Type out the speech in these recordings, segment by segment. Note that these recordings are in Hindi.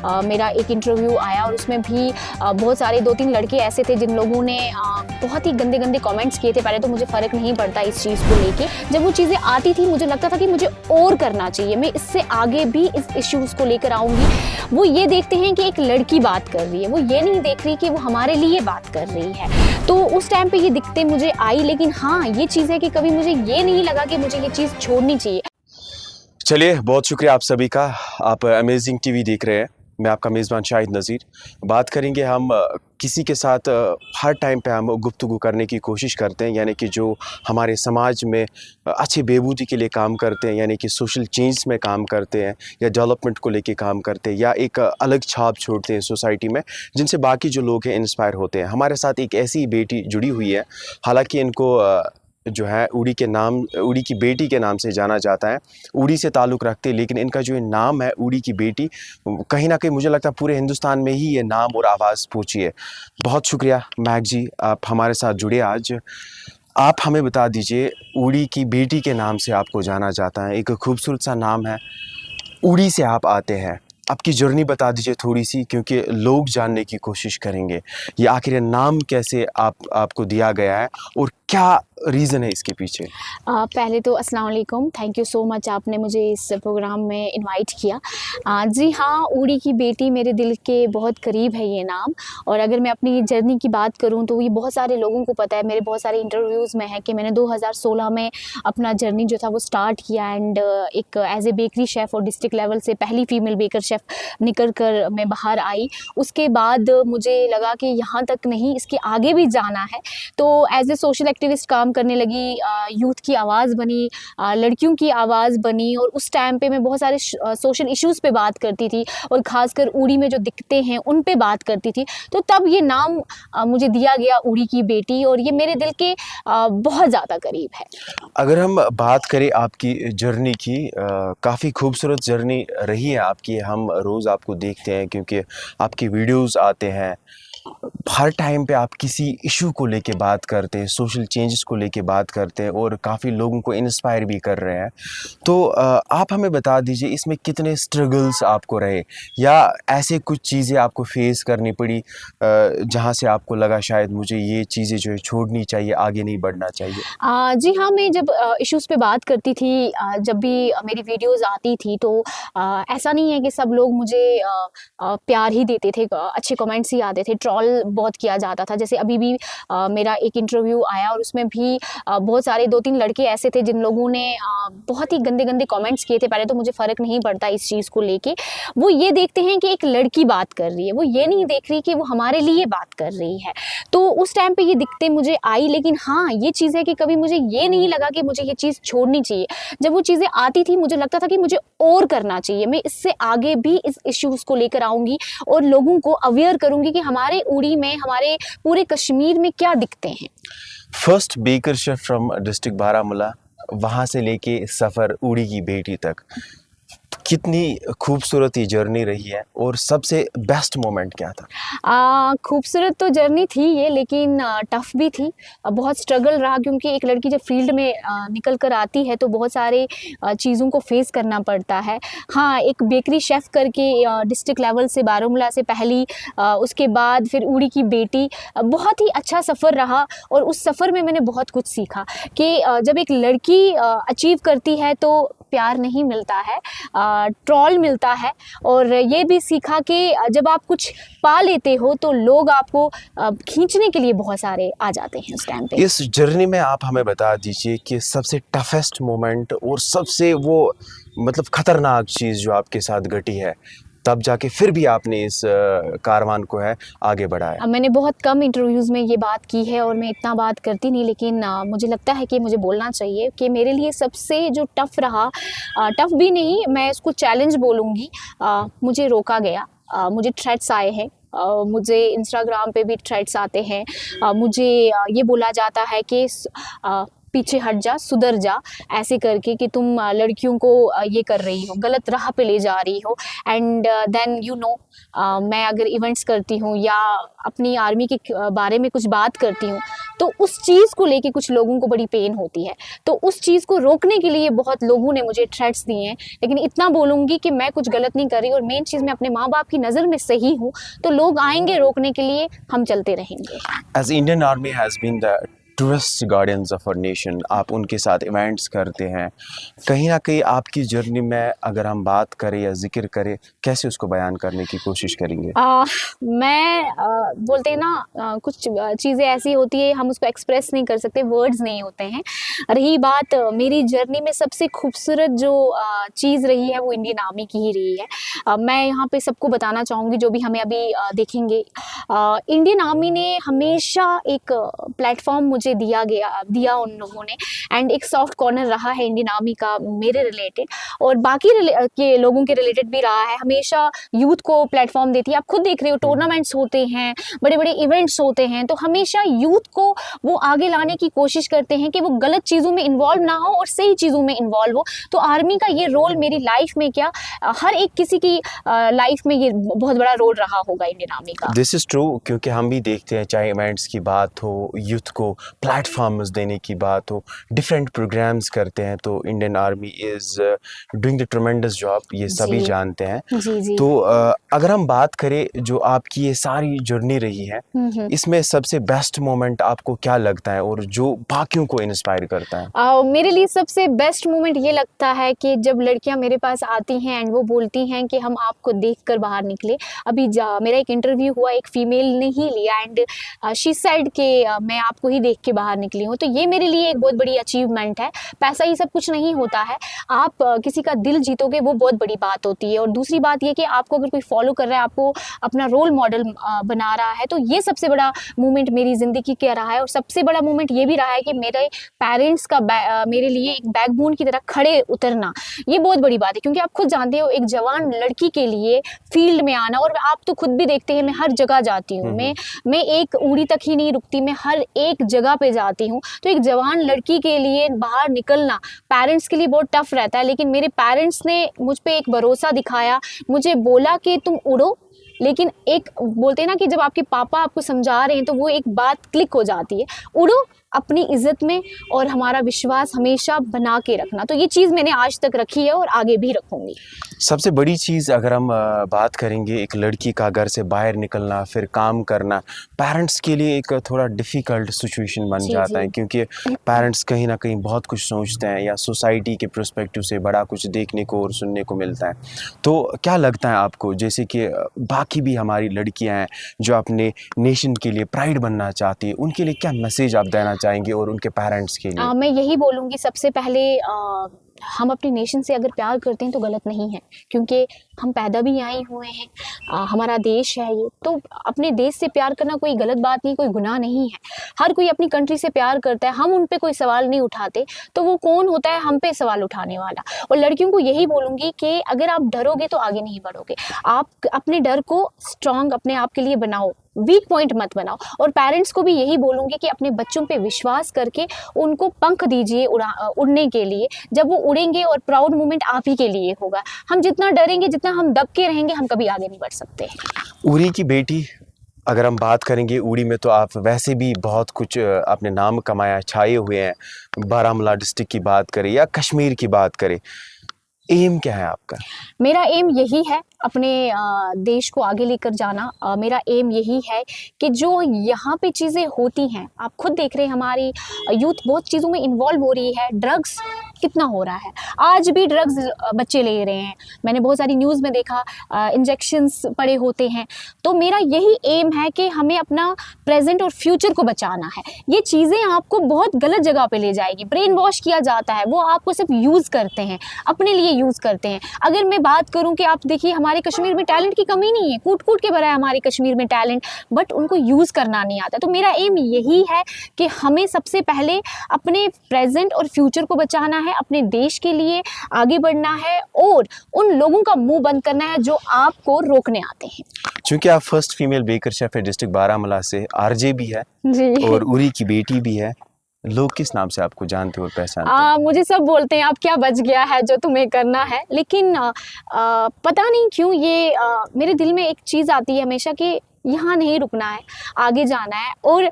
मेरा एक इंटरव्यू आया और उसमें भी बहुत सारे 2-3 लड़के ऐसे थे जिन लोगों ने बहुत ही गंदे गंदे कमेंट्स किए थे। पहले तो मुझे फ़र्क नहीं पड़ता इस चीज़ को लेके, जब वो चीज़ें आती थी मुझे लगता था कि मुझे और करना चाहिए, मैं इससे आगे भी इस इश्यूज़ को लेकर आऊँगी। वो ये देखते हैं कि एक लड़की बात कर रही है, वो ये नहीं देख रही कि वो हमारे लिए बात कर रही है। तो उस टाइम पे ये दिक्कतें मुझे आई, लेकिन हाँ, ये चीज़ है कि कभी मुझे ये नहीं लगा कि मुझे ये चीज़ छोड़नी चाहिए। चलिए, बहुत शुक्रिया आप सभी का। आप अमेजिंग टीवी देख रहे हैं। मैं आपका मेज़बान शाहिद नज़ीर। बात करेंगे हम किसी के साथ हर टाइम पे हम गुफ्तगू करने की कोशिश करते हैं, यानी कि जो हमारे समाज में अच्छी बेबूदी के लिए काम करते हैं, यानी कि सोशल चेंज में काम करते हैं या डेवलपमेंट को लेके काम करते हैं या एक अलग छाप छोड़ते हैं सोसाइटी में, जिनसे बाकी जो लोग हैं इंस्पायर होते हैं। हमारे साथ एक ऐसी बेटी जुड़ी हुई है, हालाँकि इनको जो है उड़ी की बेटी के नाम से जाना जाता है। उड़ी से ताल्लुक़ रखते हैं, लेकिन इनका जो ये नाम है उड़ी की बेटी, कहीं न कहीं मुझे लगता है पूरे हिंदुस्तान में ही ये नाम और आवाज़ पहुँची है। बहुत शुक्रिया महक जी, आप हमारे साथ जुड़े आज। आप हमें बता दीजिए, उड़ी की बेटी के नाम से आपको जाना जाता है, एक खूबसूरत सा नाम है, उड़ी से आप आते हैं। आपकी जर्नी बता दीजिए थोड़ी-सी, क्योंकि लोग जानने की कोशिश करेंगे। ये आखिर ये नाम कैसे आपको दिया गया है और क्या रीज़न है इसके पीछे? पहले तो अस्सलाम वालेकुम, थैंक यू सो मच आपने मुझे इस प्रोग्राम में इनवाइट किया। जी हाँ, उड़ी की बेटी मेरे दिल के बहुत करीब है ये नाम। और अगर मैं अपनी जर्नी की बात करूँ तो ये बहुत सारे लोगों को पता है, मेरे बहुत सारे इंटरव्यूज़ में है कि मैंने 2016 में अपना जर्नी जो था वो स्टार्ट किया एंड एक एज़ ए बेकरी शेफ़ और डिस्ट्रिक्ट लेवल से पहली फ़ीमेल बेकर शेफ़ निकल कर मैं बाहर आई। उसके बाद मुझे लगा कि यहाँ तक नहीं, इसके आगे भी जाना है। तो एज़ ए सोशल एक्टिविस्ट काम करने लगी, यूथ की आवाज़ बनी, लड़कियों की आवाज़ बनी और उस टाइम पे मैं बहुत सारे सोशल इश्यूज़ पे बात करती थी और ख़ासकर उड़ी में जो दिक्कतें हैं उन पे बात करती थी। तो तब ये नाम मुझे दिया गया उड़ी की बेटी, और ये मेरे दिल के बहुत ज़्यादा करीब है। अगर हम बात करें आपकी जर्नी की, काफ़ी खूबसूरत जर्नी रही है आपकी। हम रोज़ आपको देखते हैं क्योंकि आपकी वीडियोज़ आते हैं। हर टाइम पे आप किसी इशू को लेके बात करते हैं, सोशल चेंजेस को लेके बात करते हैं और काफ़ी लोगों को इंस्पायर भी कर रहे हैं। तो आप हमें बता दीजिए, इसमें कितने स्ट्रगल्स आपको रहे या ऐसे कुछ चीज़ें आपको फेस करनी पड़ी जहाँ से आपको लगा शायद मुझे ये चीज़ें जो है छोड़नी चाहिए, आगे नहीं बढ़ना चाहिए? जी हाँ, मैं जब इश्यूज़ पे बात करती थी, जब भी मेरी वीडियोज़ आती थी तो ऐसा नहीं है कि सब लोग मुझे प्यार ही देते थे, अच्छे कमेंट्स ही आते थे, ट्रोल बहुत किया जाता था। जैसे अभी भी मेरा एक इंटरव्यू आया और उसमें भी बहुत सारे 2-3 लड़के ऐसे थे जिन लोगों ने बहुत ही गंदे-गंदे कमेंट्स किए थे। पहले तो मुझे फ़र्क नहीं पड़ता इस चीज़ को लेके, वो ये देखते हैं कि एक लड़की बात कर रही है, वो ये नहीं देख रही कि वो हमारे लिए बात कर रही है। तो उस टाइम पे ये दिक्कतें मुझे आई, लेकिन हाँ, ये चीज़ है कि कभी मुझे ये नहीं लगा कि मुझे ये चीज़ छोड़नी चाहिए। जब वो चीज़ें आती थी मुझे लगता था कि मुझे और करना चाहिए, मैं इससे आगे भी इस इश्यूज़ को लेकर आऊँगी और लोगों को अवेयर करूँगी कि हमारे उड़ी में, हमारे पूरे कश्मीर में क्या दिक्कतें हैं। First baker chef from district Baramulla, वहाँ से लेके सफ़र उड़ी की बेटी तक, कितनी खूबसूरत ये जर्नी रही है और सबसे बेस्ट मोमेंट क्या था? खूबसूरत तो जर्नी थी ये, लेकिन टफ़ भी थी। बहुत स्ट्रगल रहा, क्योंकि एक लड़की जब फ़ील्ड में निकल कर आती है तो बहुत सारे चीज़ों को फ़ेस करना पड़ता है। हाँ, एक बेकरी शेफ़ करके डिस्ट्रिक्ट लेवल से बारामूला से पहली, उसके बाद फिर उड़ी की बेटी, बहुत ही अच्छा सफ़र रहा और उस सफ़र में मैंने बहुत कुछ सीखा कि जब एक लड़की अचीव करती है तो प्यार नहीं मिलता है, ट्रोल मिलता है। और ये भी सीखा कि जब आप कुछ पा लेते हो तो लोग आपको खींचने के लिए बहुत सारे आ जाते हैं उस टाइम पे। इस जर्नी में आप हमें बता दीजिए कि सबसे टफेस्ट मोमेंट और सबसे वो मतलब खतरनाक चीज़ जो आपके साथ घटी है, तब जाके फिर भी आपने इस कारवान को है आगे बढ़ाया। मैंने बहुत कम इंटरव्यूज़ में ये बात की है और मैं इतना बात करती नहीं, लेकिन मुझे लगता है कि मुझे बोलना चाहिए कि मेरे लिए सबसे जो टफ़ रहा, टफ़ भी नहीं, मैं इसको चैलेंज बोलूँगी, मुझे रोका गया, मुझे थ्रेट्स आए हैं। मुझे इंस्टाग्राम पे भी थ्रेट्स आते हैं, मुझे ये बोला जाता है कि पीछे हट जा, सुधर जा, ऐसे करके कि तुम लड़कियों को ये कर रही हो, गलत राह पे ले जा रही हो। एंड देन यू नो, मैं अगर इवेंट्स करती हूँ या अपनी आर्मी के बारे में कुछ बात करती हूँ, तो उस चीज़ को लेके कुछ लोगों को बड़ी पेन होती है। तो उस चीज़ को रोकने के लिए बहुत लोगों ने मुझे थ्रेट्स दिए हैं, लेकिन इतना बोलूँगी कि मैं कुछ गलत नहीं कर रही, और मेन चीज़ मैं अपने माँ बाप की नज़र में सही हूँ, तो लोग आएंगे रोकने के लिए, हम चलते रहेंगे। As Indian Army has been the truest guardians of our nation, आप उनके साथ इवेंट्स करते हैं, कहीं ना कहीं आपकी जर्नी में अगर हम बात करें या जिक्र करें, कैसे उसको बयान करने की कोशिश करेंगे? मैं बोलते हैं ना, कुछ चीज़ें ऐसी होती है हम उसको एक्सप्रेस नहीं कर सकते, वर्ड्स नहीं होते हैं। रही बात मेरी जर्नी में सबसे खूबसूरत जो चीज़ रही है वो इंडियन आर्मी की ही रही है। मैं यहाँ पे सबको बताना चाहूँगी जो भी हमें अभी देखेंगे, इंडियन आर्मी ने हमेशा एक प्लेटफॉर्म मुझे दिया उन लोगों ने, एंड एक सॉफ्ट कॉर्नर रहा है इंडियन आर्मी का मेरे रिलेटेड, और बाकी के लोगों के रिलेटेड भी रहा है। हमेशा यूथ को प्लेटफॉर्म देती है, आप खुद देख रहे हो, टूर्नामेंट्स होते हैं, बड़े बड़े इवेंट्स होते हैं, तो हमेशा यूथ को वो आगे लाने की कोशिश करते हैं कि वो गलत चीज़ों में इन्वॉल्व ना हो और सही चीज़ों में इन्वॉल्व हो। तो आर्मी का ये रोल मेरी लाइफ में क्या, हर एक किसी की लाइफ में ये बहुत बड़ा रोल रहा होगा इंडियन आर्मी का। दिस इज़ ट्रू, क्योंकि हम भी देखते हैं, चाहे इवेंट्स की बात हो, यूथ को प्लेटफॉर्म्स देने की बात हो, डिफरेंट प्रोग्राम्स करते हैं, तो Indian army is doing the ट्रेमेंडस job, ये सभी जानते हैं। जी। तो अगर हम बात करें जो आपकी ये सारी जर्नी रही है, इसमें सबसे बेस्ट मोमेंट आपको क्या लगता है और जो बाकियों को इंस्पायर करता है? मेरे लिए सबसे बेस्ट मोमेंट ये लगता है कि जब लड़कियां मेरे पास आती हैं एंड वो बोलती हैं कि हम आपको देखकर बाहर निकले। अभी मेरा एक इंटरव्यू हुआ, एक फीमेल ने ही लिया, एंड शी सेड कि मैं आपको ही देख के बाहर निकली हूँ। तो ये मेरे लिए एक बहुत बड़ी अचीवमेंट है। पैसा ही सब कुछ नहीं होता है, आप किसी का दिल जीतोगे वो बहुत बड़ी बात होती है। और दूसरी बात ये कि आपको अगर कोई फॉलो कर रहा है, आपको अपना रोल मॉडल बना रहा है, तो ये सबसे बड़ा मोमेंट मेरी ज़िंदगी का रहा है। और सबसे बड़ा मोमेंट ये भी रहा है कि मेरे पेरेंट्स का मेरे लिए एक बैकबोन की तरह खड़े उतरना, ये बहुत बड़ी बात है। क्योंकि आप खुद जानते हो, एक जवान लड़की के लिए फील्ड में आना, और आप तो खुद भी देखते हैं, मैं हर जगह जाती हूँ, मैं एक उड़ी तक ही नहीं रुकती, मैं हर एक जगह पे जाती हूँ। तो एक जवान लड़की के लिए बाहर निकलना पेरेंट्स के लिए बहुत टफ रहता है, लेकिन मेरे पेरेंट्स ने मुझ पे एक भरोसा दिखाया, मुझे बोला कि तुम उड़ो। लेकिन एक बोलते हैं ना कि जब आपके पापा आपको समझा रहे हैं तो वो एक बात क्लिक हो जाती है, उड़ो अपनी इज्जत में, और हमारा विश्वास हमेशा बना के रखना। तो ये चीज़ मैंने आज तक रखी है और आगे भी रखूंगी। सबसे बड़ी चीज़ अगर हम बात करेंगे, एक लड़की का घर से बाहर निकलना, फिर काम करना, पेरेंट्स के लिए एक थोड़ा डिफ़िकल्ट सिचुएशन बन जाता है, क्योंकि पेरेंट्स कहीं ना कहीं बहुत कुछ सोचते हैं, या सोसाइटी के पर्सपेक्टिव से बड़ा कुछ देखने को और सुनने को मिलता है। तो क्या लगता है आपको, जैसे कि बाकी भी हमारी लड़कियां हैं जो अपने नेशन के लिए प्राइड बनना चाहती है, उनके लिए क्या मैसेज आप देना चाहेंगे और उनके पेरेंट्स के लिए? मैं यही बोलूँगी, सबसे पहले हम अपने नेशन से अगर प्यार करते हैं तो गलत नहीं है, क्योंकि हम पैदा भी आए हुए हैं, हमारा देश है ये, तो अपने देश से प्यार करना कोई गलत बात नहीं, कोई गुनाह नहीं है। हर कोई अपनी कंट्री से प्यार करता है, हम उन पे कोई सवाल नहीं उठाते, तो वो कौन होता है हम पे सवाल उठाने वाला। और लड़कियों को यही बोलूँगी कि अगर आप डरोगे तो आगे नहीं बढ़ोगे, आप अपने डर को स्ट्रॉन्ग अपने आप के लिए बनाओ, वीक पॉइंट मत बनाओ। और पेरेंट्स को भी यही बोलूँगी कि अपने बच्चों पे विश्वास करके उनको पंख दीजिए उड़ने के लिए। जब वो उड़ेंगे, और प्राउड मोमेंट आप ही के लिए होगा। हम जितना डरेंगे, जितना हम दब के रहेंगे, हम कभी आगे नहीं बढ़ सकते। उड़ी की बेटी, अगर हम बात करेंगे उड़ी में, तो आप वैसे भी बहुत कुछ अपने नाम कमाया, छाए हुए हैं। बारामूला डिस्ट्रिक्ट की बात करें या कश्मीर की बात करें, एम क्या है आपका? मेरा एम यही है, अपने देश को आगे लेकर जाना। मेरा एम यही है कि जो यहाँ पे चीज़ें होती हैं, आप खुद देख रहे हैं, हमारी यूथ बहुत चीज़ों में इन्वॉल्व हो रही है। ड्रग्स कितना हो रहा है, आज भी ड्रग्स बच्चे ले रहे हैं, मैंने बहुत सारी न्यूज़ में देखा, इंजेक्शंस पड़े होते हैं। तो मेरा यही एम है कि हमें अपना प्रेजेंट और फ्यूचर को बचाना है। ये चीज़ें आपको बहुत गलत जगह पे ले जाएगी, ब्रेन वॉश किया जाता है, वो आपको सिर्फ यूज़ करते हैं, अपने लिए यूज़ करते हैं। अगर मैं बात करूं कि आप देखिए, हमारे कश्मीर में टैलेंट की कमी नहीं है, कूट कूट के भरा है हमारे कश्मीर में टैलेंट, बट उनको यूज़ करना नहीं आता। तो मेरा एम यही है कि हमें सबसे पहले अपने प्रेजेंट और फ्यूचर को बचाना है, अपने देश के लिए आगे बढ़ना है, और उन लोगों का मुंह बंद करना है जो आपको रोकने आते हैं। क्योंकि आप फर्स्ट फीमेल बेकर शेफ है डिस्ट्रिक्ट बारामूला से, आरजे भी है जी। और उरी की बेटी भी है, लोग किस नाम से आपको जानते और पहचानते हैं? मुझे सब बोलते हैं अब क्या बच गया है जो तुम्हें करना है, लेकिन पता नहीं क्यों ये मेरे दिल में एक चीज़ आती है हमेशा कि यहाँ नहीं रुकना है, आगे जाना है। और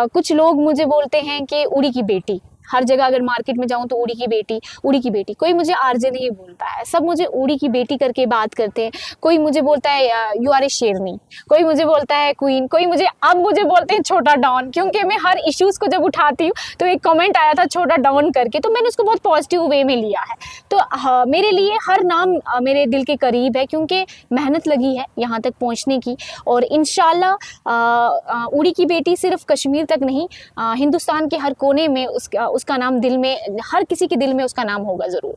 कुछ लोग मुझे बोलते हैं कि उड़ी की बेटी, हर जगह अगर मार्केट में जाऊँ तो उड़ी की बेटी, उड़ी की बेटी। कोई मुझे आरजे नहीं बोलता है, सब मुझे उड़ी की बेटी करके बात करते हैं। कोई मुझे बोलता है यू आर ए शेरनी, कोई मुझे बोलता है क्वीन, कोई मुझे अब मुझे बोलते हैं छोटा डॉन, क्योंकि मैं हर इश्यूज़ को जब उठाती हूँ तो एक कमेंट आया था छोटा डॉन करके, तो मैंने उसको बहुत पॉजिटिव वे में लिया है। तो मेरे लिए हर नाम मेरे दिल के करीब है, क्योंकि मेहनत लगी है यहाँ तक पहुँचने की। और इंशाल्लाह उड़ी की बेटी सिर्फ कश्मीर तक नहीं, हिंदुस्तान के हर कोने में उसका नाम दिल में, हर किसी के दिल में उसका नाम होगा ज़रूर।